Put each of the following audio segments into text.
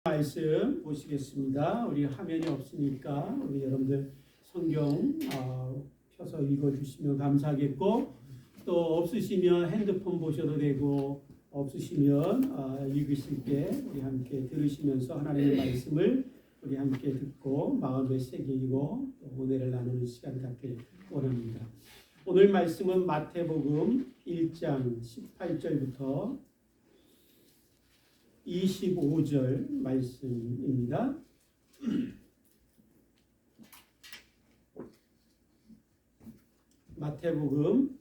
말씀 보시겠습니다. 우리 화면이 없으니까 우리 여러분들 성경 펴서 읽어주시면 감사하겠고, 또 없으시면 핸드폰 보셔도 되고, 없으시면 읽으실 때 우리 함께 들으시면서 하나님의 말씀을 우리 함께 듣고 마음에 새기고 은혜를 나누는 시간 갖길 원합니다. 오늘 말씀은 마태복음 1장 18절부터 25절 말씀입니다. 마태복음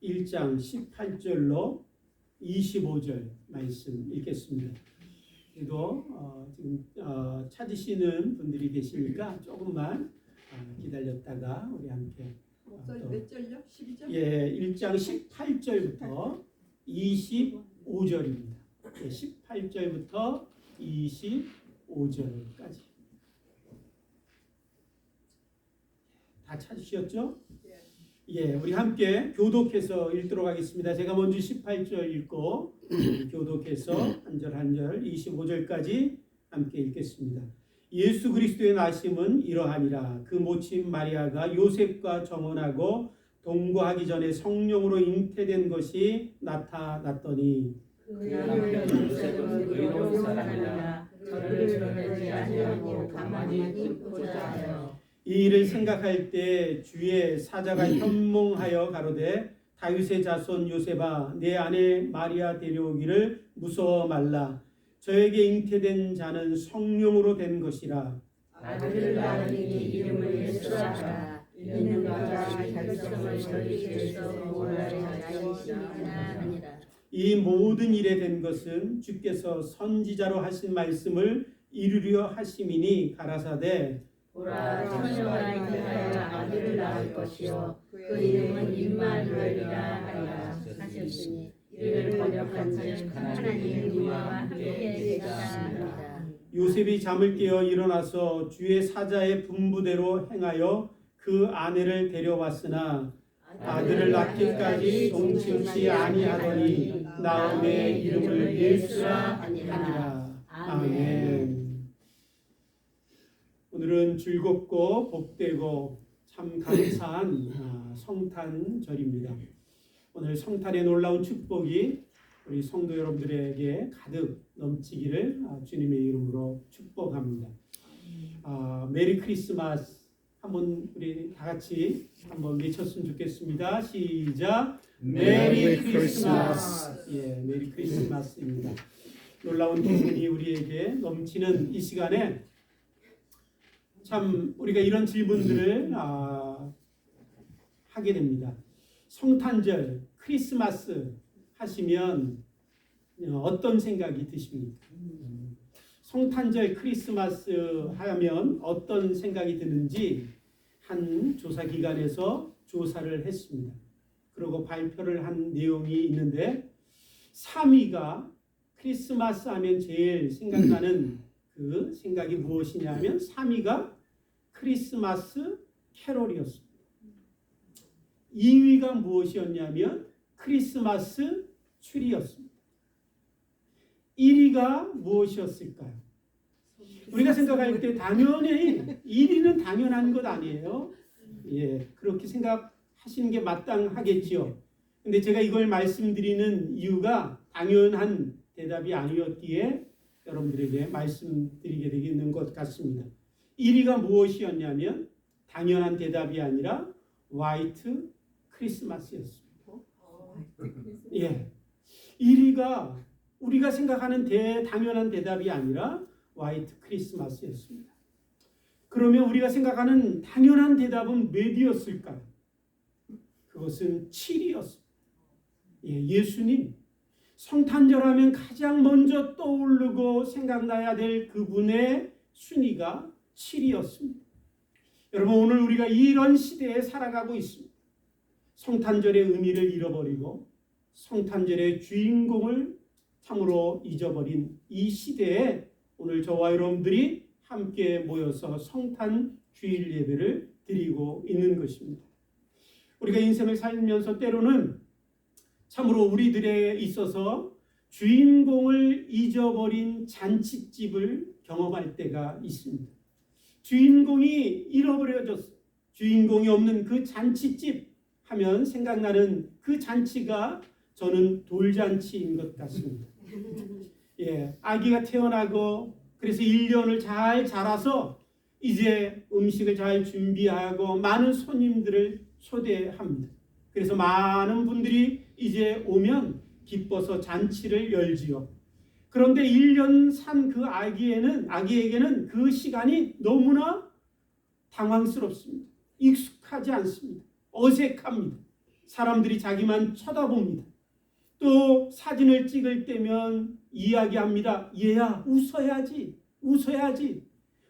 1장 18절로 25절 말씀 읽겠습니다. 그리고 지금 찾으시는 분들이 계시니까 조금만 기다렸다가 우리 함께 몇 절요? 12절? 예, 1장 18절부터 25절입니다. 예, 18절부터 25절까지. 다 찾으셨죠? 예, 우리 함께 교독해서 읽도록 하겠습니다. 제가 먼저 18절 읽고 교독해서 한 절 한 절 25절까지 함께 읽겠습니다. 예수 그리스도의 나심은 이러하니라. 그 모친 마리아가 요셉과 정혼하고 동거하기 전에 성령으로 잉태된 것이 나타났더니 그 남편 요셉은 의로운 사람이라 저를 드러내지 아니하고 가만히 듣고자 하여 이 일을 생각할 때 주의 사자가 현몽하여 가로되 다윗의 자손 요셉아 내 아내 마리아 데려오기를 무서워 말라. 저에게 잉태된 자는 성령으로 된 것이라. 아들을 낳으니 이름을 예수라 하라. 이는 그가 백성을 저리에서 구원하려 하시니라. 이 모든 일에 된 것은 주께서 선지자로 하신 말씀을 이루려 하심이니 가라사대 보라 처녀가 잉태하여 아들을 낳을 것이요 그 이름은 임마누엘이라 하리라 하셨으니 이를 번역한즉 하나님의 우리와 함께 계시다. 요셉이 잠을 깨어 일어나서 주의 사자의 분부대로 행하여 그 아내를 데려왔으나 아들을 낳기까지 동침치 아니하더니 나음의 이름을 예수라 하니라. 아멘. 오늘은 즐겁고 복되고 참 감사한 성탄절입니다. 오늘 성탄의 놀라운 축복이 우리 성도 여러분들에게 가득 넘치기를 주님의 이름으로 축복합니다. 메리 크리스마스 한번 우리 다 같이 한번 외쳤으면 좋겠습니다. 시작. 메리 크리스마스. 예, 메리 크리스마스입니다. 놀라운 기분이 우리에게 넘치는 이 시간에 참 우리가 이런 질문들을 하게 됩니다. 성탄절, 크리스마스 하시면 어떤 생각이 드십니까? 성탄절, 크리스마스 하면 어떤 생각이 드는지 한 조사기관에서 조사를 했습니다. 그리고 발표를 한 내용이 있는데 3위가 크리스마스 하면 제일 생각나는 그 생각이 무엇이냐면 3위가 크리스마스 캐롤이었습니다. 2위가 무엇이었냐면 크리스마스 트리였습니다. 1위가 무엇이었을까요? 우리가 생각할 때 당연히 1위는 당연한 것 아니에요? 예, 그렇게 생각하시는 게 마땅하겠지요. 근데 제가 이걸 말씀드리는 이유가 당연한 대답이 아니었기에 여러분들에게 말씀드리게 되는 것 같습니다. 1위가 무엇이었냐면 당연한 대답이 아니라 화이트 크리스마스였습니다. 예, 1위가 우리가 생각하는 당연한 대답이 아니라 화이트 크리스마스였습니다. 그러면 우리가 생각하는 당연한 대답은 몇이었을까요? 그것은 7위였습니다. 예, 예수님. 성탄절하면 가장 먼저 떠오르고 생각나야 될 그분의 순위가 7위였습니다. 여러분, 오늘 우리가 이런 시대에 살아가고 있습니다. 성탄절의 의미를 잃어버리고 성탄절의 주인공을 참으로 잊어버린 이 시대에 오늘 저와 여러분들이 함께 모여서 성탄 주일 예배를 드리고 있는 것입니다. 우리가 인생을 살면서 때로는 참으로 우리들에 있어서 주인공을 잊어버린 잔칫집을 경험할 때가 있습니다. 주인공이 잃어버려졌어요. 주인공이 없는 그 잔칫집 하면 생각나는 그 잔치가 저는 돌잔치인 것 같습니다. 예, 아기가 태어나고 그래서 1년을 잘 자라서 이제 음식을 잘 준비하고 많은 손님들을 초대합니다. 그래서 많은 분들이 이제 오면 기뻐서 잔치를 열지요. 그런데 1년 산 그 아기에게는 그 시간이 너무나 당황스럽습니다. 익숙하지 않습니다. 어색합니다. 사람들이 자기만 쳐다봅니다. 또 사진을 찍을 때면 이야기합니다. 얘야, 웃어야지, 웃어야지.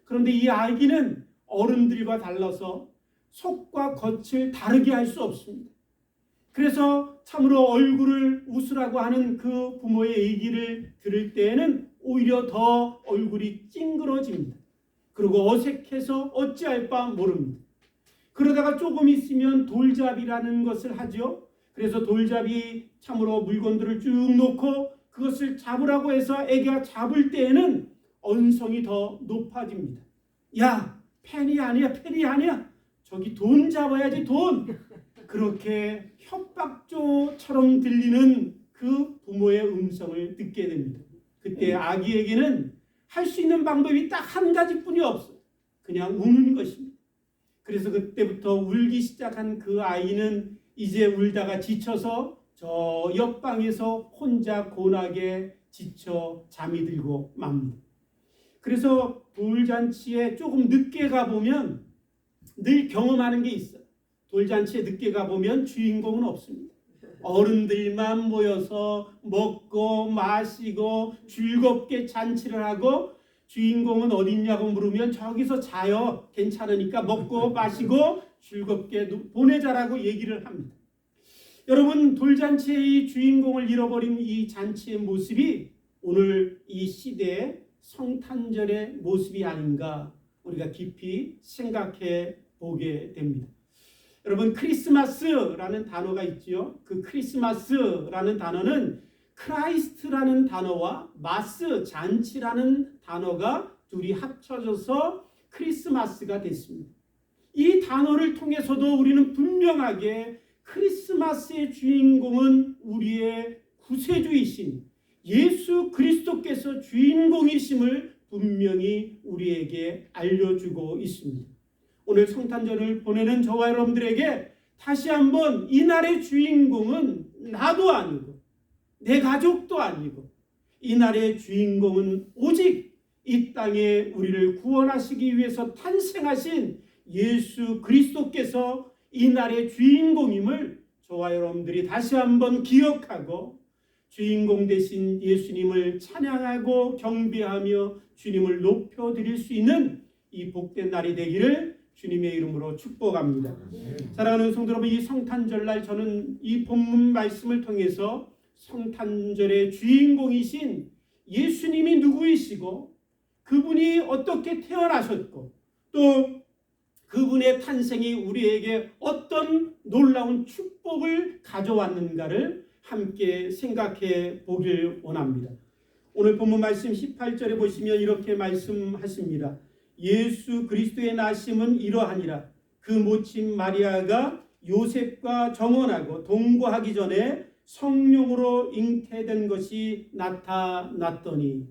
그런데 이 아기는 어른들과 달라서 속과 겉을 다르게 할 수 없습니다. 그래서 참으로 얼굴을 웃으라고 하는 그 부모의 얘기를 들을 때에는 오히려 더 얼굴이 찡그러집니다. 그리고 어색해서 어찌할 바 모릅니다. 그러다가 조금 있으면 돌잡이라는 것을 하죠. 그래서 돌잡이 참으로 물건들을 쭉 놓고 그것을 잡으라고 해서 애기가 잡을 때에는 언성이 더 높아집니다. 야, 펜이 아니야, 펜이 아니야. 저기 돈 잡아야지, 돈. 그렇게 협박조처럼 들리는 그 부모의 음성을 듣게 됩니다. 그때 아기에게는 할 수 있는 방법이 딱 한 가지뿐이 없어요. 그냥 우는 것입니다. 그래서 그때부터 울기 시작한 그 아이는 이제 울다가 지쳐서 저 옆방에서 혼자 고나게 지쳐 잠이 들고 맙니다. 그래서 돌잔치에 조금 늦게 가보면 늘 경험하는 게 있어요. 돌잔치에 늦게 가보면 주인공은 없습니다. 어른들만 모여서 먹고 마시고 즐겁게 잔치를 하고 주인공은 어딨냐고 물으면 저기서 자요. 괜찮으니까 먹고 마시고 즐겁게 보내자라고 얘기를 합니다. 여러분, 돌잔치의 이 주인공을 잃어버린 이 잔치의 모습이 오늘 이 시대의 성탄절의 모습이 아닌가 우리가 깊이 생각해 보게 됩니다. 여러분, 크리스마스라는 단어가 있지요. 그 크리스마스라는 단어는 크라이스트라는 단어와 마스, 잔치라는 단어가 둘이 합쳐져서 크리스마스가 됐습니다. 이 단어를 통해서도 우리는 분명하게 크리스마스의 주인공은 우리의 구세주이신 예수 그리스도께서 주인공이심을 분명히 우리에게 알려주고 있습니다. 오늘 성탄절을 보내는 저와 여러분들에게 다시 한번 이날의 주인공은 나도 아니고 내 가족도 아니고 이날의 주인공은 오직 이 땅에 우리를 구원하시기 위해서 탄생하신 예수 그리스도께서 이날의 주인공임을 저와 여러분들이 다시 한번 기억하고 주인공 되신 예수님을 찬양하고 경배하며 주님을 높여드릴 수 있는 이 복된 날이 되기를 주님의 이름으로 축복합니다. 사랑하는 성도 여러분, 이 성탄절날 저는 이 본문 말씀을 통해서 성탄절의 주인공이신 예수님이 누구이시고 그분이 어떻게 태어나셨고 또 그분의 탄생이 우리에게 어떤 놀라운 축복을 가져왔는가를 함께 생각해 보길 원합니다. 오늘 본문 말씀 18절에 보시면 이렇게 말씀하십니다. 예수 그리스도의 나심은 이러하니라. 그 모친 마리아가 요셉과 정혼하고 동거하기 전에 성령으로 잉태된 것이 나타났더니,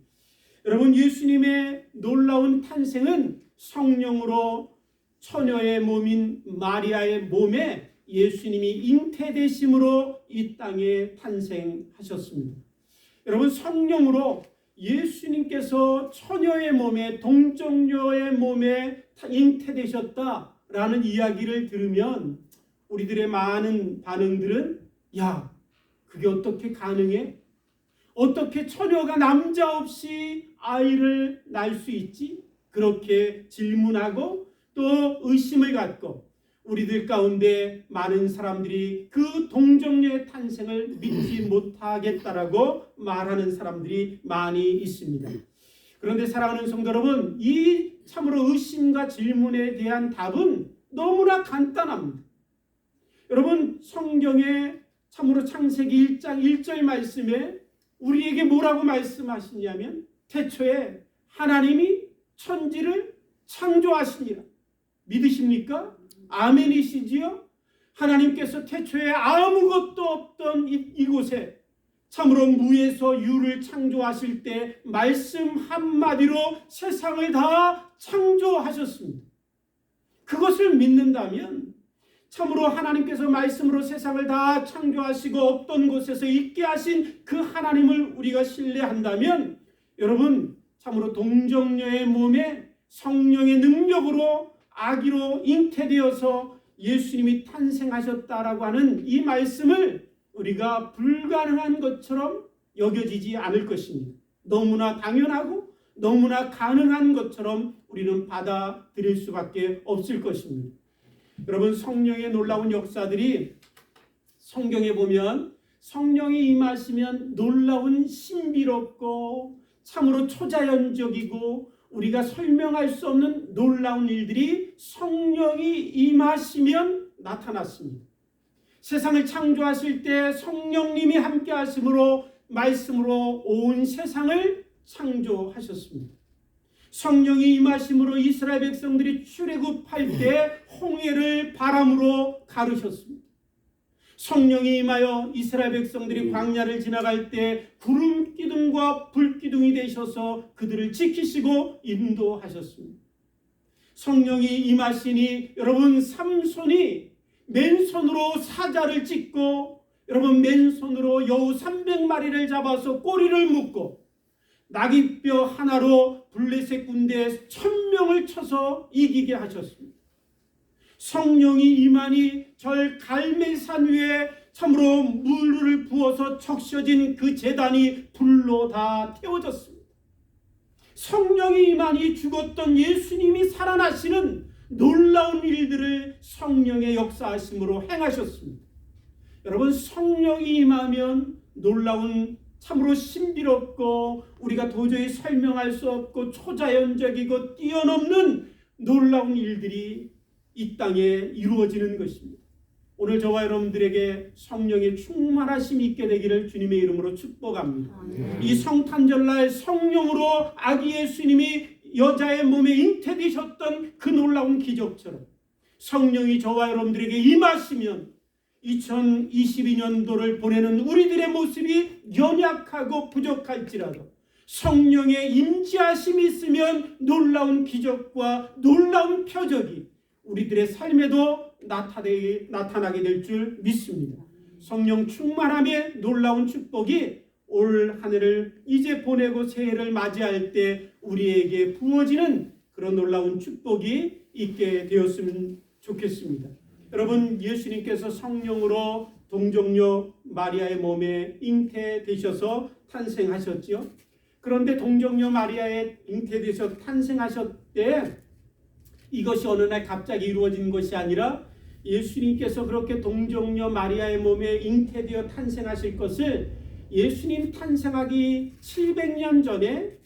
여러분, 예수님의 놀라운 탄생은 성령으로 처녀의 몸인 마리아의 몸에 예수님이 잉태되심으로 이 땅에 탄생하셨습니다. 여러분, 성령으로 예수님께서 처녀의 몸에 동정녀의 몸에 잉태되셨다라는 이야기를 들으면 우리들의 많은 반응들은 야, 그게 어떻게 가능해? 어떻게 처녀가 남자 없이 아이를 낳을 수 있지? 그렇게 질문하고 또 의심을 갖고 우리들 가운데 많은 사람들이 그 동정녀의 탄생을 믿지 못하겠다라고 말하는 사람들이 많이 있습니다. 그런데 사랑하는 성도 여러분, 이 참으로 의심과 질문에 대한 답은 너무나 간단합니다. 여러분, 성경에 참으로 창세기 1장 1절 말씀에 우리에게 뭐라고 말씀하시냐면 태초에 하나님이 천지를 창조하시니라. 믿으십니까? 아멘이시지요? 하나님께서 태초에 아무것도 없던 이곳에 참으로 무에서 유를 창조하실 때 말씀 한마디로 세상을 다 창조하셨습니다. 그것을 믿는다면 참으로 하나님께서 말씀으로 세상을 다 창조하시고 없던 곳에서 있게 하신 그 하나님을 우리가 신뢰한다면 여러분 참으로 동정녀의 몸에 성령의 능력으로 아기로 잉태되어서 예수님이 탄생하셨다라고 하는 이 말씀을 우리가 불가능한 것처럼 여겨지지 않을 것입니다. 너무나 당연하고 너무나 가능한 것처럼 우리는 받아들일 수밖에 없을 것입니다. 여러분 성령의 놀라운 역사들이 성경에 보면 성령이 임하시면 놀라운 신비롭고 참으로 초자연적이고 우리가 설명할 수 없는 놀라운 일들이 성령이 임하시면 나타났습니다. 세상을 창조하실 때 성령님이 함께 하심으로 말씀으로 온 세상을 창조하셨습니다. 성령이 임하심으로 이스라엘 백성들이 출애굽할 때 홍해를 바람으로 가르셨습니다. 성령이 임하여 이스라엘 백성들이 광야를 지나갈 때 구름 기둥과 불 기둥이 되셔서 그들을 지키시고 인도하셨습니다. 성령이 임하시니 여러분 삼손이 맨손으로 사자를 찢고 여러분 맨손으로 여우 300마리를 잡아서 꼬리를 묶고 나귀뼈 하나로 블레셋 군대 1000명을 쳐서 이기게 하셨습니다. 성령이 임하니 절 갈멜산 위에 참으로 물을 부어서 적셔진 그 제단이 불로 다 태워졌습니다. 성령이 임하니 죽었던 예수님이 살아나시는 놀라운 일들을 성령의 역사하심으로 행하셨습니다. 여러분 성령이 임하면 놀라운 참으로 신비롭고 우리가 도저히 설명할 수 없고 초자연적이고 뛰어넘는 놀라운 일들이 이 땅에 이루어지는 것입니다. 오늘 저와 여러분들에게 성령의 충만하심이 있게 되기를 주님의 이름으로 축복합니다. 이 성탄절날 성령으로 아기 예수님이 여자의 몸에 잉태되셨던 그 놀라운 기적처럼 성령이 저와 여러분들에게 임하시면 2022년도를 보내는 우리들의 모습이 연약하고 부족할지라도 성령의 임재하심이 있으면 놀라운 기적과 놀라운 표적이 우리들의 삶에도 나타나게 될 줄 믿습니다. 성령 충만함의 놀라운 축복이 올 한 해를 이제 보내고 새해를 맞이할 때 우리에게 부어지는 그런 놀라운 축복이 있게 되었으면 좋겠습니다. 여러분 예수님께서 성령으로 동정녀 마리아의 몸에 잉태되셔서 탄생하셨지요. 그런데 동정녀 마리아의 잉태되셔서 탄생하셨대 이것이 어느 날 갑자기 이루어진 것이 아니라 예수님께서 그렇게 동정녀 마리아의 몸에 잉태되어 탄생하실 것을 예수님 탄생하기 700년 전에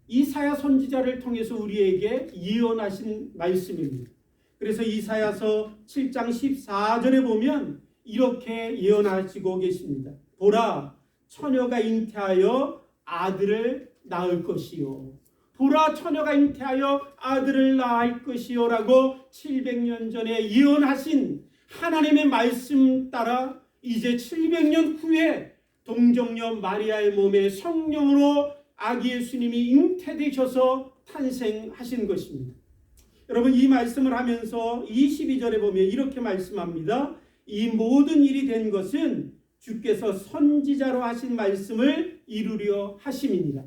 이사야 선지자를 통해서 우리에게 예언하신 말씀입니다. 그래서 이사야서 7장 14절에 보면 이렇게 예언하시고 계십니다. 보라, 처녀가 잉태하여 아들을 낳을 것이요. 보라, 처녀가 잉태하여 아들을 낳을 것이요 라고 700년 전에 예언하신 하나님의 말씀 따라 이제 700년 후에 동정녀 마리아의 몸에 성령으로 아기 예수님이 잉태되셔서 탄생하신 것입니다. 여러분 이 말씀을 하면서 22절에 보면 이렇게 말씀합니다. 이 모든 일이 된 것은 주께서 선지자로 하신 말씀을 이루려 하심이니라.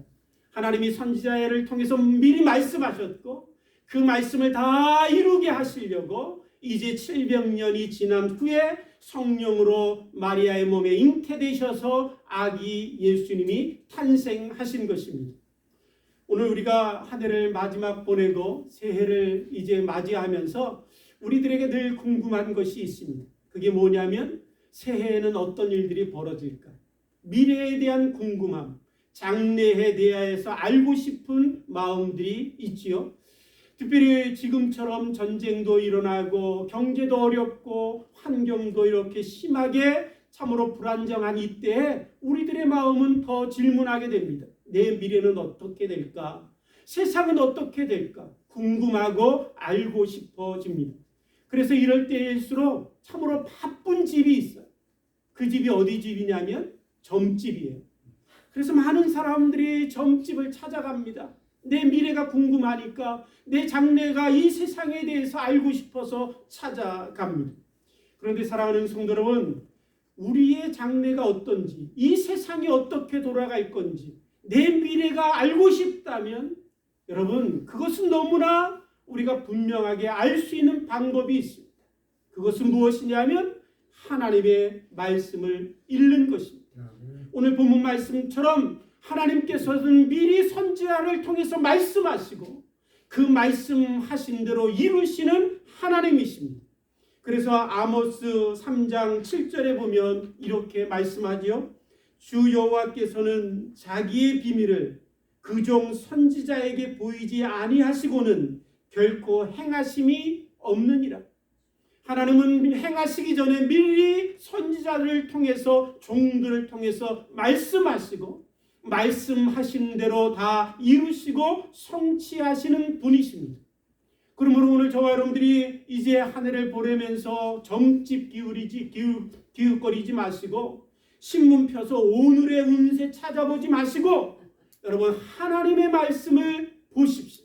하나님이 선지자를 통해서 미리 말씀하셨고 그 말씀을 다 이루게 하시려고 이제 700년이 지난 후에 성령으로 마리아의 몸에 잉태되셔서 아기 예수님이 탄생하신 것입니다. 오늘 우리가 한 해를 마지막 보내고 새해를 이제 맞이하면서 우리들에게 늘 궁금한 것이 있습니다. 그게 뭐냐면 새해에는 어떤 일들이 벌어질까? 미래에 대한 궁금함, 장래에 대해서 알고 싶은 마음들이 있지요. 특별히 지금처럼 전쟁도 일어나고 경제도 어렵고 환경도 이렇게 심하게 참으로 불안정한 이때에 우리들의 마음은 더 질문하게 됩니다. 내 미래는 어떻게 될까? 세상은 어떻게 될까? 궁금하고 알고 싶어집니다. 그래서 이럴 때일수록 참으로 바쁜 집이 있어요. 그 집이 어디 집이냐면 점집이에요. 그래서 많은 사람들이 점집을 찾아갑니다. 내 미래가 궁금하니까, 내 장래가 이 세상에 대해서 알고 싶어서 찾아갑니다. 그런데 사랑하는 성도 여러분, 우리의 장래가 어떤지, 이 세상이 어떻게 돌아갈 건지 내 미래가 알고 싶다면 여러분, 그것은 너무나 우리가 분명하게 알 수 있는 방법이 있습니다. 그것은 무엇이냐면 하나님의 말씀을 읽는 것입니다. 오늘 본문 말씀처럼 하나님께서는 미리 선지자를 통해서 말씀하시고 그 말씀하신 대로 이루시는 하나님이십니다. 그래서 아모스 3장 7절에 보면 이렇게 말씀하지요. 주 여호와께서는 자기의 비밀을 그 종 선지자에게 보이지 아니하시고는 결코 행하심이 없느니라. 하나님은 행하시기 전에 미리 선지자를 통해서, 종들을 통해서 말씀하시고 말씀하신 대로 다 이루시고 성취하시는 분이십니다. 그러므로 오늘 저와 여러분들이 이제 한 해를 보내면서 점집 기웃거리지 마시고 신문 펴서 오늘의 운세 찾아보지 마시고 여러분 하나님의 말씀을 보십시오.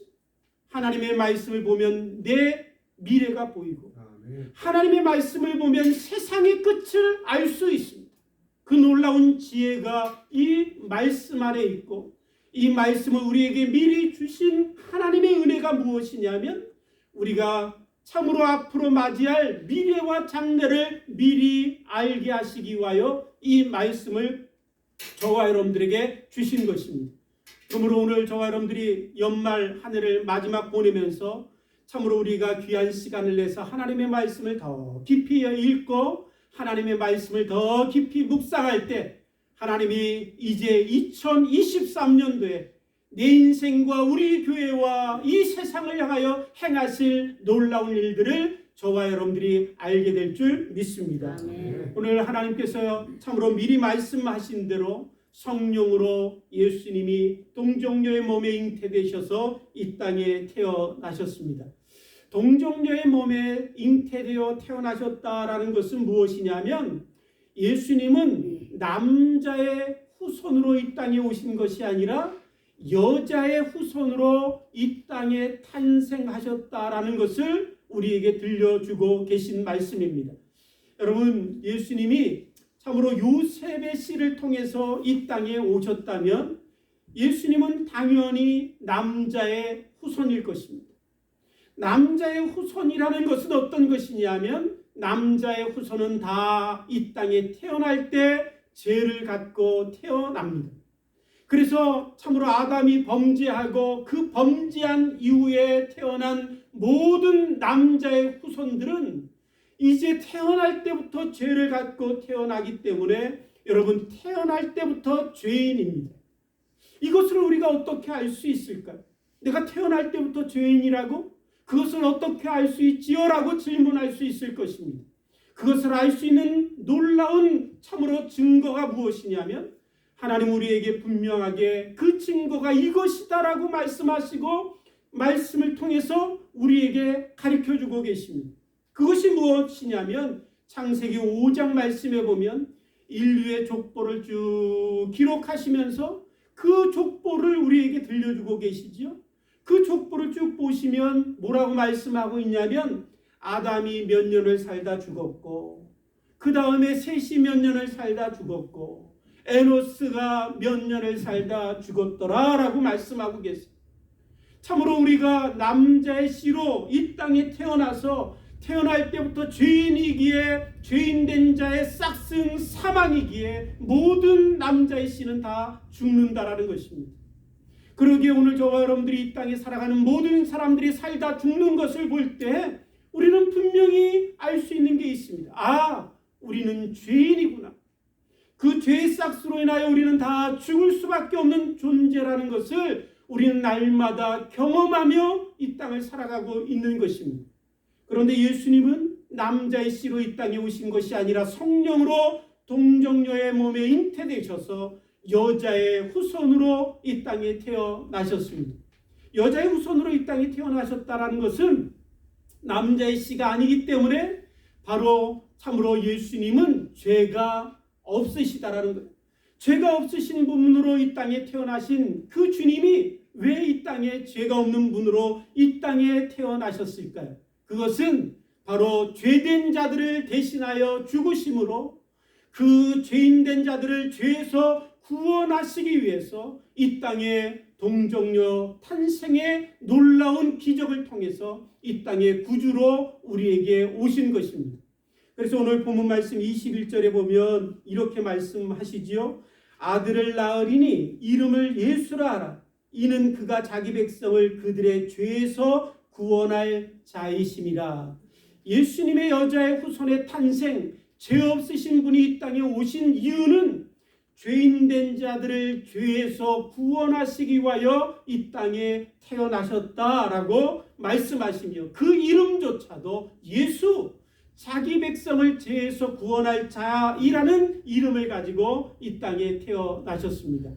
하나님의 말씀을 보면 내 미래가 보이고 하나님의 말씀을 보면 세상의 끝을 알 수 있습니다. 그 놀라운 지혜가 이 말씀 안에 있고 이 말씀을 우리에게 미리 주신 하나님의 은혜가 무엇이냐면 우리가 참으로 앞으로 맞이할 미래와 장래를 미리 알게 하시기 위하여 이 말씀을 저와 여러분들에게 주신 것입니다. 그러므로 오늘 저와 여러분들이 연말 한 해를 마지막 보내면서 참으로 우리가 귀한 시간을 내서 하나님의 말씀을 더 깊이 읽고 하나님의 말씀을 더 깊이 묵상할 때 하나님이 이제 2023년도에 내 인생과 우리 교회와 이 세상을 향하여 행하실 놀라운 일들을 저와 여러분들이 알게 될 줄 믿습니다. 오늘 하나님께서 참으로 미리 말씀하신 대로 성령으로 예수님이 동정녀의 몸에 잉태되셔서 이 땅에 태어나셨습니다. 동정녀의 몸에 잉태되어 태어나셨다라는 것은 무엇이냐면 예수님은 남자의 후손으로 이 땅에 오신 것이 아니라 여자의 후손으로 이 땅에 탄생하셨다라는 것을 우리에게 들려주고 계신 말씀입니다. 여러분, 예수님이 참으로 요셉의 씨를 통해서 이 땅에 오셨다면 예수님은 당연히 남자의 후손일 것입니다. 남자의 후손이라는 것은 어떤 것이냐면 남자의 후손은 다 이 땅에 태어날 때 죄를 갖고 태어납니다. 그래서 참으로 아담이 범죄하고 그 범죄한 이후에 태어난 모든 남자의 후손들은 이제 태어날 때부터 죄를 갖고 태어나기 때문에 여러분 태어날 때부터 죄인입니다. 이것을 우리가 어떻게 알 수 있을까요? 내가 태어날 때부터 죄인이라고? 그것을 어떻게 알 수 있지요? 라고 질문할 수 있을 것입니다. 그것을 알 수 있는 놀라운 참으로 증거가 무엇이냐면 하나님 우리에게 분명하게 그 증거가 이것이다라고 말씀하시고 말씀을 통해서 우리에게 가르쳐주고 계십니다. 그것이 무엇이냐면 창세기 5장 말씀에 보면 인류의 족보를 쭉 기록하시면서 그 족보를 우리에게 들려주고 계시지요. 그 족보를 쭉 보시면 뭐라고 말씀하고 있냐면 아담이 몇 년을 살다 죽었고 그 다음에 셋이 몇 년을 살다 죽었고 에노스가 몇 년을 살다 죽었더라 라고 말씀하고 계세요. 참으로 우리가 남자의 씨로 이 땅에 태어나서 태어날 때부터 죄인이기에 죄인된 자의 싹슨 사망이기에 모든 남자의 씨는 다 죽는다라는 것입니다. 그러기에 오늘 저와 여러분들이 이 땅에 살아가는 모든 사람들이 살다 죽는 것을 볼 때 우리는 분명히 알 수 있는 게 있습니다. 아, 우리는 죄인이구나. 그 죄의 싹스로 인하여 우리는 다 죽을 수밖에 없는 존재라는 것을 우리는 날마다 경험하며 이 땅을 살아가고 있는 것입니다. 그런데 예수님은 남자의 씨로 이 땅에 오신 것이 아니라 성령으로 동정녀의 몸에 잉태되셔서 여자의 후손으로 이 땅에 태어나셨습니다. 여자의 후손으로 이 땅에 태어나셨다는 것은 남자의 씨가 아니기 때문에 바로 참으로 예수님은 죄가 없으시다라는 거예요. 죄가 없으신 분으로 이 땅에 태어나신 그 주님이 왜 이 땅에 죄가 없는 분으로 이 땅에 태어나셨을까요? 그것은 바로 죄된 자들을 대신하여 죽으심으로 그 죄인된 자들을 죄에서 구원하시기 위해서 이 땅에 동정녀 탄생의 놀라운 기적을 통해서 이 땅에 구주로 우리에게 오신 것입니다. 그래서 오늘 본문 말씀 21절에 보면 이렇게 말씀하시지요. 아들을 낳으리니 이름을 예수라 하라. 이는 그가 자기 백성을 그들의 죄에서 구원할 자이심이라. 예수님의 여자의 후손의 탄생, 죄 없으신 분이 이 땅에 오신 이유는 죄인된 자들을 죄에서 구원하시기 위하여 이 땅에 태어나셨다라고 말씀하시며 그 이름조차도 예수, 자기 백성을 죄에서 구원할 자이라는 이름을 가지고 이 땅에 태어나셨습니다.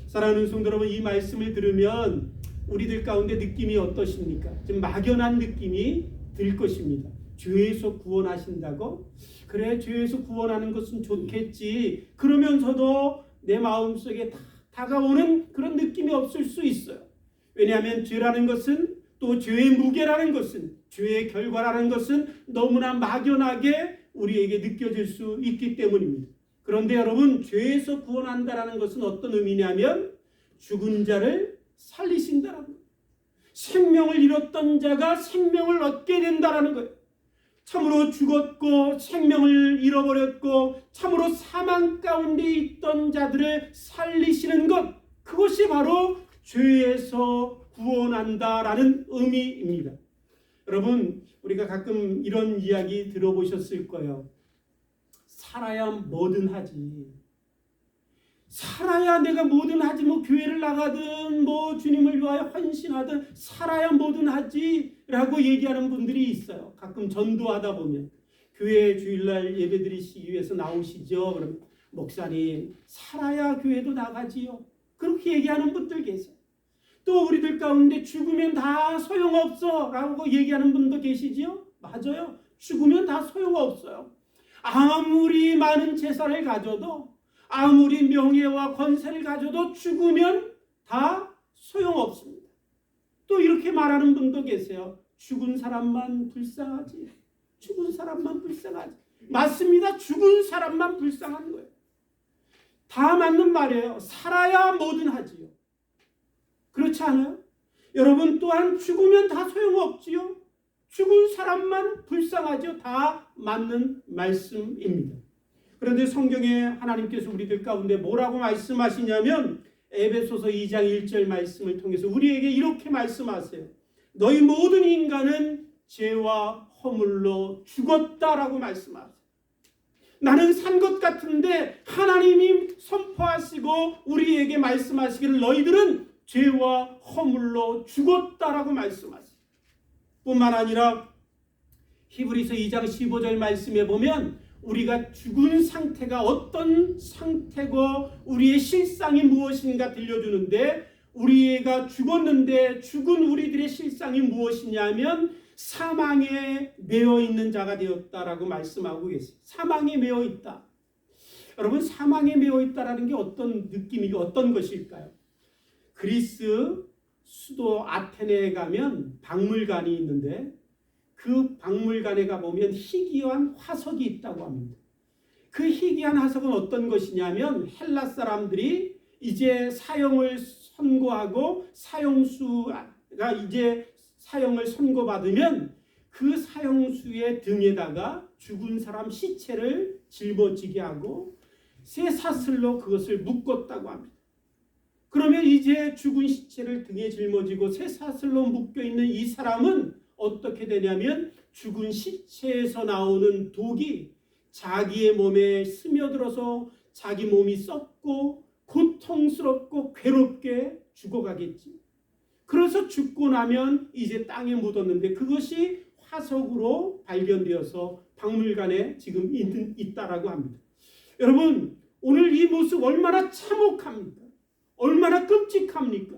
사랑하는 성도 여러분, 이 말씀을 들으면 우리들 가운데 느낌이 어떠십니까? 좀 막연한 느낌이 들 것입니다. 죄에서 구원하신다고? 그래, 죄에서 구원하는 것은 좋겠지. 그러면서도 내 마음속에 다가오는 그런 느낌이 없을 수 있어요. 왜냐하면 죄라는 것은, 또 죄의 무게라는 것은, 죄의 결과라는 것은 너무나 막연하게 우리에게 느껴질 수 있기 때문입니다. 그런데 여러분, 죄에서 구원한다는 것은 어떤 의미냐면 죽은 자를 살리신다는 거예요. 생명을 잃었던 자가 생명을 얻게 된다는 거예요. 참으로 죽었고 생명을 잃어버렸고 참으로 사망 가운데 있던 자들을 살리시는 것, 그것이 바로 죄에서 구원한다라는 의미입니다. 여러분, 우리가 가끔 이런 이야기 들어보셨을 거예요. 살아야 뭐든 하지. 살아야 내가 뭐든 하지. 뭐 교회를 나가든 뭐 주님을 위하여 헌신하든 살아야 뭐든 하지 라고 얘기하는 분들이 있어요. 가끔 전도하다 보면 교회 주일날 예배 드리시기 위해서 나오시죠. 그럼 목사님, 살아야 교회도 나가지요. 그렇게 얘기하는 분들 계세요. 또 우리들 가운데 죽으면 다 소용없어 라고 얘기하는 분도 계시지요. 맞아요. 죽으면 다 소용없어요. 아무리 많은 재산을 가져도, 아무리 명예와 권세를 가져도 죽으면 다 소용없습니다. 또 이렇게 말하는 분도 계세요. 죽은 사람만 불쌍하지. 죽은 사람만 불쌍하지. 맞습니다. 죽은 사람만 불쌍한 거예요. 다 맞는 말이에요. 살아야 뭐든 하지요. 그렇지 않아요? 여러분 또한 죽으면 다 소용없지요. 죽은 사람만 불쌍하죠. 다 맞는 말씀입니다. 그런데 성경에 하나님께서 우리들 가운데 뭐라고 말씀하시냐면 에베소서 2장 1절 말씀을 통해서 우리에게 이렇게 말씀하세요. 너희 모든 인간은 죄와 허물로 죽었다라고 말씀하세요. 나는 산 것 같은데 하나님이 선포하시고 우리에게 말씀하시기를 너희들은 죄와 허물로 죽었다라고 말씀하세요. 뿐만 아니라 히브리서 2장 15절 말씀에 보면 우리가 죽은 상태가 어떤 상태고 우리의 실상이 무엇인가 들려주는데, 우리가 죽었는데 죽은 우리들의 실상이 무엇이냐면 사망에 매여 있는 자가 되었다라고 말씀하고 계세요. 사망에 매여 있다. 여러분, 사망에 매여 있다라는 게 어떤 느낌이, 어떤 것일까요? 그리스 수도 아테네에 가면 박물관이 있는데 그 박물관에 가보면 희귀한 화석이 있다고 합니다. 그 희귀한 화석은 어떤 것이냐면 헬라 사람들이 이제 사형을 선고하고 사형수가 이제 사형을 선고받으면 그 사형수의 등에다가 죽은 사람 시체를 짊어지게 하고 쇠사슬로 그것을 묶었다고 합니다. 그러면 이제 죽은 시체를 등에 짊어지고 쇠사슬로 묶여있는 이 사람은 어떻게 되냐면 죽은 시체에서 나오는 독이 자기의 몸에 스며들어서 자기 몸이 썩고 고통스럽고 괴롭게 죽어가겠지. 그래서 죽고 나면 이제 땅에 묻었는데 그것이 화석으로 발견되어서 박물관에 지금 있다라고 합니다. 여러분, 오늘 이 모습 얼마나 참혹합니까? 얼마나 끔찍합니까?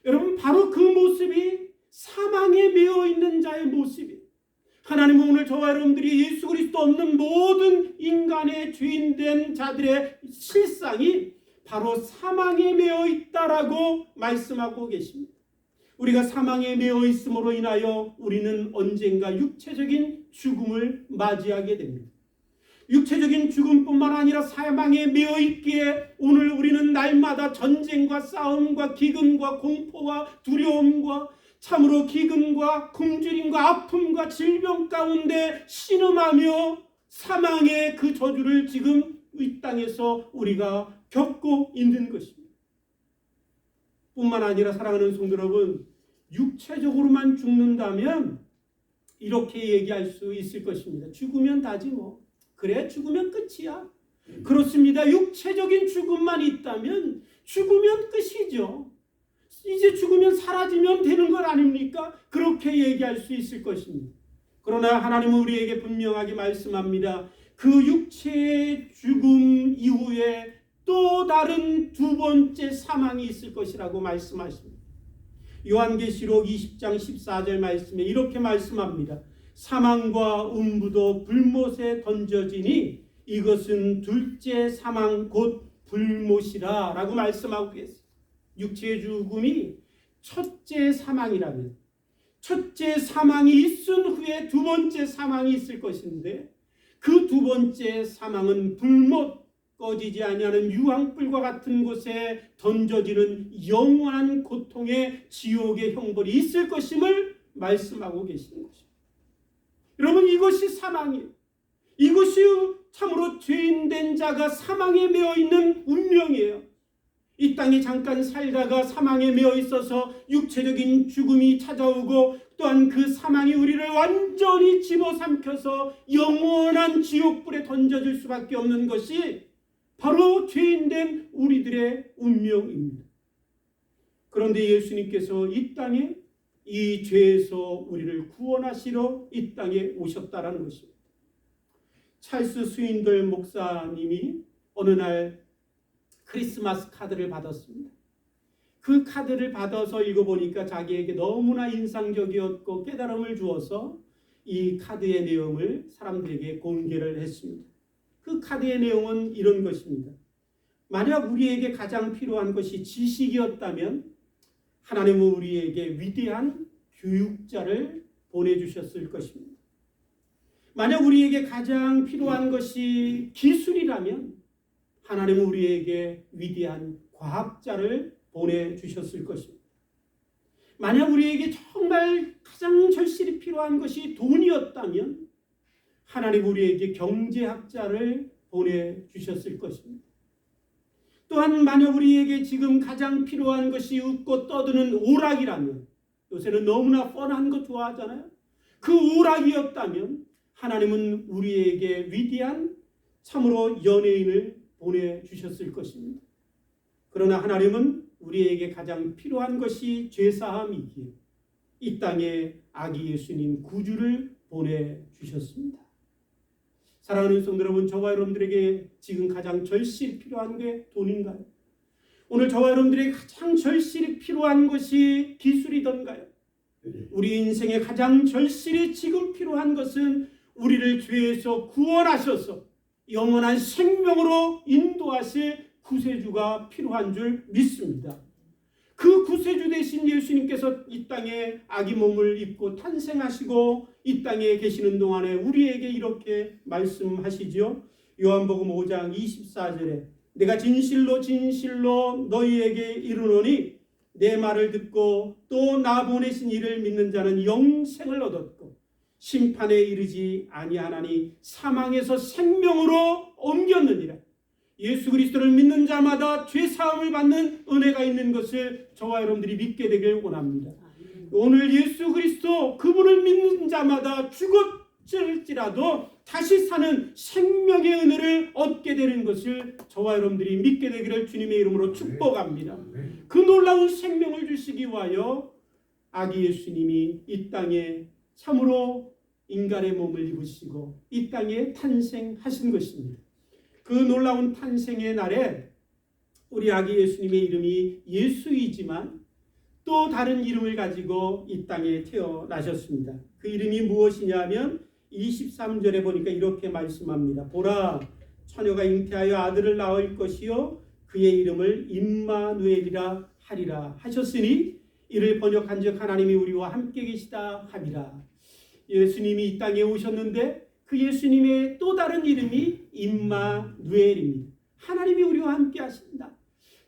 여러분, 바로 그 모습이 사망에 매여 있는 자의 모습이에요. 하나님은 오늘 저와 여러분들이 예수 그리스도 없는 모든 인간의 죄인된 자들의 실상이 바로 사망에 매여 있다라고 말씀하고 계십니다. 우리가 사망에 매여 있음으로 인하여 우리는 언젠가 육체적인 죽음을 맞이하게 됩니다. 육체적인 죽음뿐만 아니라 사망에 매여 있기에 오늘 우리는 날마다 전쟁과 싸움과 기근과 공포와 두려움과 참으로 기근과 굶주림과 아픔과 질병 가운데 신음하며 사망의 그 저주를 지금 이 땅에서 우리가 겪고 있는 것입니다. 뿐만 아니라 사랑하는 성도 여러분, 육체적으로만 죽는다면 이렇게 얘기할 수 있을 것입니다. 죽으면 다지 뭐. 그래, 죽으면 끝이야. 그렇습니다. 육체적인 죽음만 있다면 죽으면 끝이죠. 이제 죽으면 사라지면 되는 것 아닙니까? 그렇게 얘기할 수 있을 것입니다. 그러나 하나님은 우리에게 분명하게 말씀합니다. 그 육체의 죽음 이후에 또 다른 두 번째 사망이 있을 것이라고 말씀하십니다. 요한계시록 20장 14절 말씀에 이렇게 말씀합니다. 사망과 음부도 불못에 던져지니 이것은 둘째 사망 곧 불못이라 라고 말씀하고 계세요. 육체의 죽음이 첫째 사망이라면 첫째 사망이 있은 후에 두 번째 사망이 있을 것인데 그 두 번째 사망은 불못, 꺼지지 아니하는 유황불과 같은 곳에 던져지는 영원한 고통의 지옥의 형벌이 있을 것임을 말씀하고 계시는 것입니다. 여러분, 이것이 사망이에요. 이것이 참으로 죄인된 자가 사망에 매여 있는 운명이에요. 이 땅에 잠깐 살다가 사망에 매여 있어서 육체적인 죽음이 찾아오고 또한 그 사망이 우리를 완전히 집어삼켜서 영원한 지옥불에 던져질 수밖에 없는 것이 바로 죄인된 우리들의 운명입니다. 그런데 예수님께서 이 땅에 이 죄에서 우리를 구원하시러 이 땅에 오셨다라는 것입니다. 찰스 스윈들 목사님이 어느 날 크리스마스 카드를 받았습니다. 그 카드를 받아서 읽어보니까 자기에게 너무나 인상적이었고 깨달음을 주어서 이 카드의 내용을 사람들에게 공개를 했습니다. 그 카드의 내용은 이런 것입니다. 만약 우리에게 가장 필요한 것이 지식이었다면 하나님은 우리에게 위대한 교육자를 보내주셨을 것입니다. 만약 우리에게 가장 필요한 것이 기술이라면 하나님은 우리에게 위대한 과학자를 보내주셨을 것입니다. 만약 우리에게 정말 가장 절실히 필요한 것이 돈이었다면 하나님 우리에게 경제학자를 보내주셨을 것입니다. 또한 만약 우리에게 지금 가장 필요한 것이 웃고 떠드는 오락이라면, 요새는 너무나 뻔한 거 좋아하잖아요. 그 오락이었다면 하나님은 우리에게 위대한 참으로 연예인을 보내주셨을 것입니다. 그러나 하나님은 우리에게 가장 필요한 것이 죄사함이기에 이 땅에 아기 예수님 구주를 보내주셨습니다. 사랑하는 성도 여러분, 저와 여러분들에게 지금 가장 절실히 필요한 게 돈인가요? 오늘 저와 여러분들에게 가장 절실히 필요한 것이 기술이던가요? 우리 인생에 가장 절실히 지금 필요한 것은 우리를 죄에서 구원하셔서 영원한 생명으로 인도하실 구세주가 필요한 줄 믿습니다. 그 구세주 되신 예수님께서 이 땅에 아기 몸을 입고 탄생하시고 이 땅에 계시는 동안에 우리에게 이렇게 말씀하시죠. 요한복음 5장 24절에 내가 진실로 진실로 너희에게 이르노니 내 말을 듣고 또 나 보내신 이를 믿는 자는 영생을 얻었고 심판에 이르지 아니하나니 사망에서 생명으로 옮겼느니라. 예수 그리스도를 믿는 자마다 죄사함을 받는 은혜가 있는 것을 저와 여러분들이 믿게 되길 원합니다. 오늘 예수 그리스도 그분을 믿는 자마다 죽었을지라도 다시 사는 생명의 은혜를 얻게 되는 것을 저와 여러분들이 믿게 되기를 주님의 이름으로 축복합니다. 그 놀라운 생명을 주시기 위하여 아기 예수님이 이 땅에 참으로 인간의 몸을 입으시고 이 땅에 탄생하신 것입니다. 그 놀라운 탄생의 날에 우리 아기 예수님의 이름이 예수이지만 또 다른 이름을 가지고 이 땅에 태어나셨습니다. 그 이름이 무엇이냐면 23절에 보니까 이렇게 말씀합니다. 보라, 처녀가 잉태하여 아들을 낳을 것이요 그의 이름을 임마누엘이라 하리라 하셨으니 이를 번역한즉 하나님이 우리와 함께 계시다 함이라. 예수님이 이 땅에 오셨는데 그 예수님의 또 다른 이름이 임마누엘입니다. 하나님이 우리와 함께 하신다.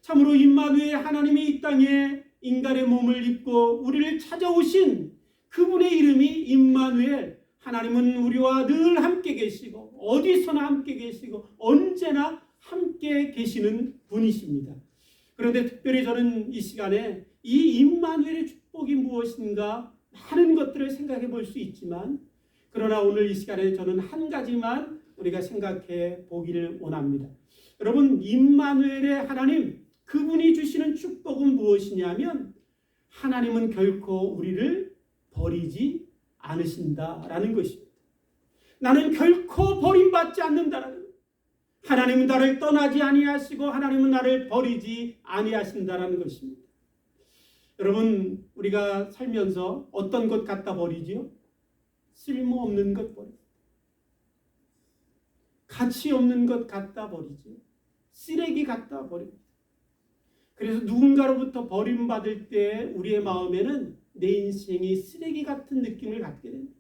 참으로 임마누엘, 하나님이 이 땅에 인간의 몸을 입고 우리를 찾아오신 그분의 이름이 임마누엘. 하나님은 우리와 늘 함께 계시고 어디서나 함께 계시고 언제나 함께 계시는 분이십니다. 그런데 특별히 저는 이 시간에 이 임마누엘의 축복이 무엇인가 많은 것들을 생각해 볼 수 있지만, 그러나 오늘 이 시간에 저는 한 가지만 우리가 생각해 보기를 원합니다. 여러분, 임마누엘의 하나님, 그분이 주시는 축복은 무엇이냐면 하나님은 결코 우리를 버리지 않으신다라는 것입니다. 나는 결코 버림받지 않는다라는 것. 하나님은 나를 떠나지 아니하시고 하나님은 나를 버리지 아니하신다라는 것입니다. 여러분, 우리가 살면서 어떤 것 갖다 버리지요? 쓸모없는 것 버리죠. 가치 없는 것 갖다 버리죠. 쓰레기 갖다 버립니다. 그래서 누군가로부터 버림받을 때 우리의 마음에는 내 인생이 쓰레기 같은 느낌을 갖게 됩니다.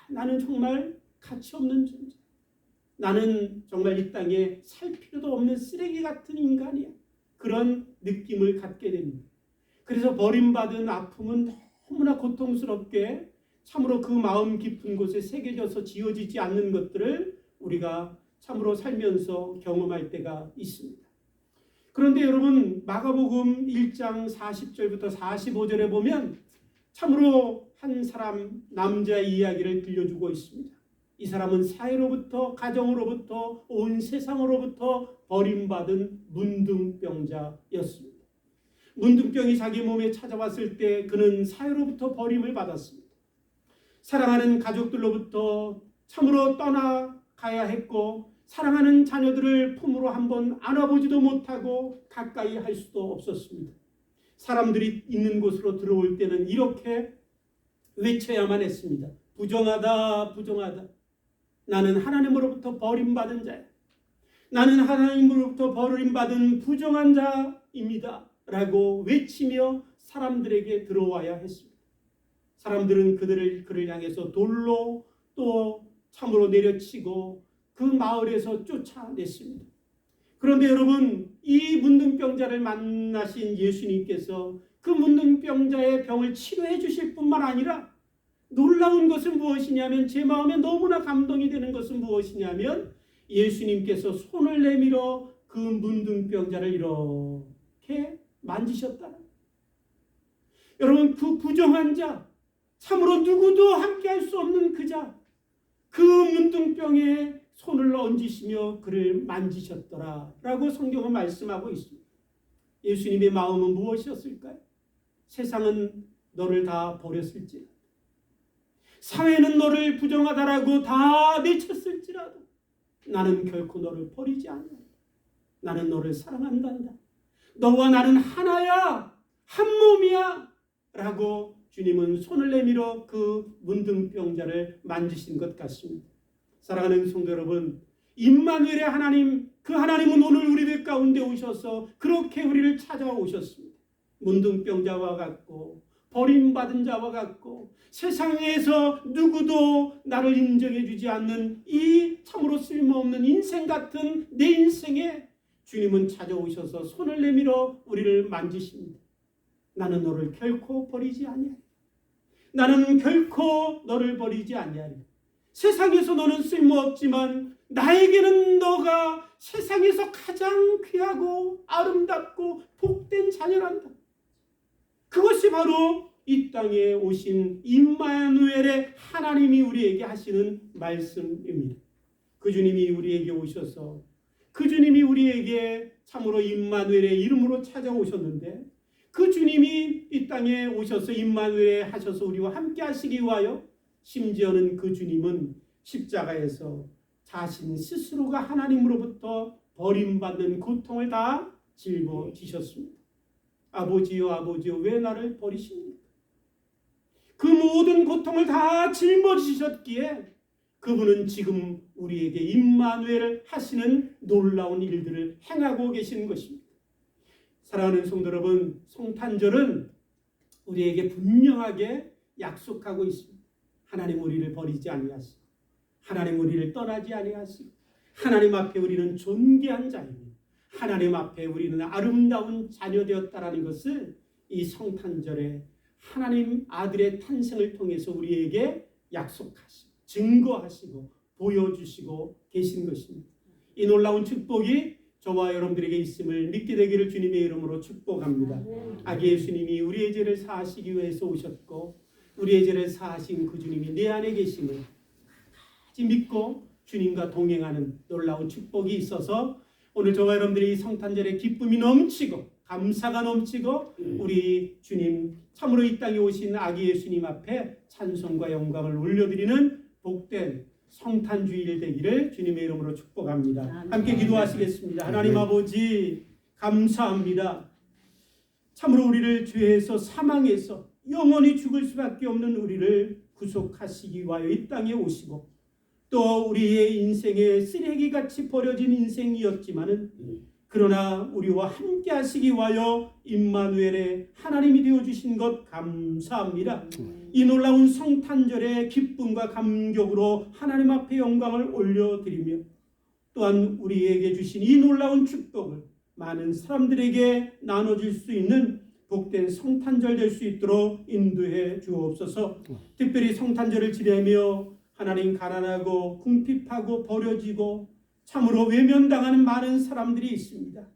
나는 정말 가치 없는 존재. 나는 정말 이 땅에 살 필요도 없는 쓰레기 같은 인간이야. 그런 느낌을 갖게 됩니다. 그래서 버림받은 아픔은 너무나 고통스럽게 참으로 그 마음 깊은 곳에 새겨져서 지워지지 않는 것들을 우리가 참으로 살면서 경험할 때가 있습니다. 그런데 여러분, 마가복음 1장 40절부터 45절에 보면 참으로 한 사람 남자의 이야기를 들려주고 있습니다. 이 사람은 사회로부터, 가정으로부터, 온 세상으로부터 버림받은 문둥병자였습니다. 문둥병이 자기 몸에 찾아왔을 때 그는 사회로부터 버림을 받았습니다. 사랑하는 가족들로부터 참으로 떠나가야 했고, 사랑하는 자녀들을 품으로 한번 안아보지도 못하고 가까이 할 수도 없었습니다. 사람들이 있는 곳으로 들어올 때는 이렇게 외쳐야만 했습니다. 부정하다, 부정하다. 나는 하나님으로부터 버림받은 자야. 나는 하나님으로부터 버림받은 부정한 자입니다. 라고 외치며 사람들에게 들어와야 했습니다. 사람들은 그를 향해서 돌로 또 참으로 내려치고 그 마을에서 쫓아냈습니다. 그런데 여러분, 이 문둥병자를 만나신 예수님께서 그 문둥병자의 병을 치료해 주실 뿐만 아니라 놀라운 것은 무엇이냐면, 제 마음에 너무나 감동이 되는 것은 무엇이냐면 예수님께서 손을 내밀어 그 문둥병자를 이렇게 만지셨다. 여러분, 그 부정한 자, 참으로 누구도 함께할 수 없는 그 자, 그 문둥병에 손을 얹으시며 그를 만지셨더라 라고 성경은 말씀하고 있습니다. 예수님의 마음은 무엇이었을까요? 세상은 너를 다 버렸을지라도, 사회는 너를 부정하다라고 다 내쳤을지라도 나는 결코 너를 버리지 않는다. 나는 너를 사랑한단다. 너와 나는 하나야, 한 몸이야 라고 주님은 손을 내밀어 그 문둥병자를 만지신 것 같습니다. 사랑하는 성도 여러분, 임마누엘의 하나님, 그 하나님은 오늘 우리들 가운데 오셔서 그렇게 우리를 찾아오셨습니다. 문둥병자와 같고 버림받은 자와 같고 세상에서 누구도 나를 인정해 주지 않는 이 참으로 쓸모없는 인생 같은 내 인생에 주님은 찾아오셔서 손을 내밀어 우리를 만지십니다. 나는 너를 결코 버리지 아니하리. 나는 결코 너를 버리지 아니하리. 세상에서 너는 쓸모없지만 나에게는 너가 세상에서 가장 귀하고 아름답고 복된 자녀란다. 그것이 바로 이 땅에 오신 임마누엘의 하나님이 우리에게 하시는 말씀입니다. 그 주님이 우리에게 오셔서 그 주님이 우리에게 참으로 임마누엘의 이름으로 찾아오셨는데, 그 주님이 이 땅에 오셔서 임마누엘 하셔서 우리와 함께 하시기 위하여 심지어는 그 주님은 십자가에서 자신 스스로가 하나님으로부터 버림받는 고통을 다 짊어지셨습니다. 아버지요, 아버지요, 왜 나를 버리십니까? 그 모든 고통을 다 짊어지셨기에 그분은 지금 우리에게 임마누엘 하시는 놀라운 일들을 행하고 계시는 것입니다. 사랑하는 성도 여러분, 성탄절은 우리에게 분명하게 약속하고 있습니다. 하나님 우리를 버리지 아니하시고 하나님 우리를 떠나지 아니하시고 하나님 앞에 우리는 존귀한 자이며 하나님 앞에 우리는 아름다운 자녀 되었다라는 것을 이 성탄절에 하나님 아들의 탄생을 통해서 우리에게 약속하시고 증거하시고 보여주시고 계신 것입니다. 이 놀라운 축복이 저와 여러분들에게 있음을 믿게 되기를 주님의 이름으로 축복합니다. 아기 예수님이 우리의 죄를 사하시기 위해서 오셨고 우리의 죄를 사하신 그 주님이 내 안에 계심을 끝까지 믿고 주님과 동행하는 놀라운 축복이 있어서 오늘 저와 여러분들이 성탄절에 기쁨이 넘치고 감사가 넘치고 우리 주님 참으로 이 땅에 오신 아기 예수님 앞에 찬송과 영광을 올려드리는 복된 성탄주일 되기를 주님의 이름으로 축복합니다. 함께 기도하시겠습니다. 하나님 아버지 감사합니다. 참으로 우리를 죄에서 사망해서 영원히 죽을 수밖에 없는 우리를 구속하시기 위하여 이 땅에 오시고 또 우리의 인생에 쓰레기같이 버려진 인생이었지만은 그러나 우리와 함께 하시기 위하여 임마누엘의 하나님이 되어주신 것 감사합니다. 이 놀라운 성탄절의 기쁨과 감격으로 하나님 앞에 영광을 올려드리며 또한 우리에게 주신 이 놀라운 축복을 많은 사람들에게 나눠줄 수 있는 복된 성탄절 될 수 있도록 인도해 주옵소서. 특별히 성탄절을 지내며 하나님 가난하고 궁핍하고 버려지고 참으로 외면당하는 많은 사람들이 있습니다.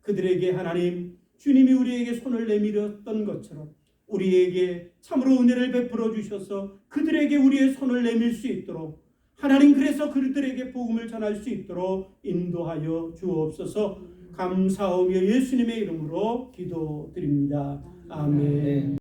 그들에게 하나님 주님이 우리에게 손을 내밀었던 것처럼 우리에게 참으로 은혜를 베풀어 주셔서 그들에게 우리의 손을 내밀 수 있도록 하나님 그래서 그들에게 복음을 전할 수 있도록 인도하여 주옵소서. 감사하며 예수님의 이름으로 기도드립니다. 아멘.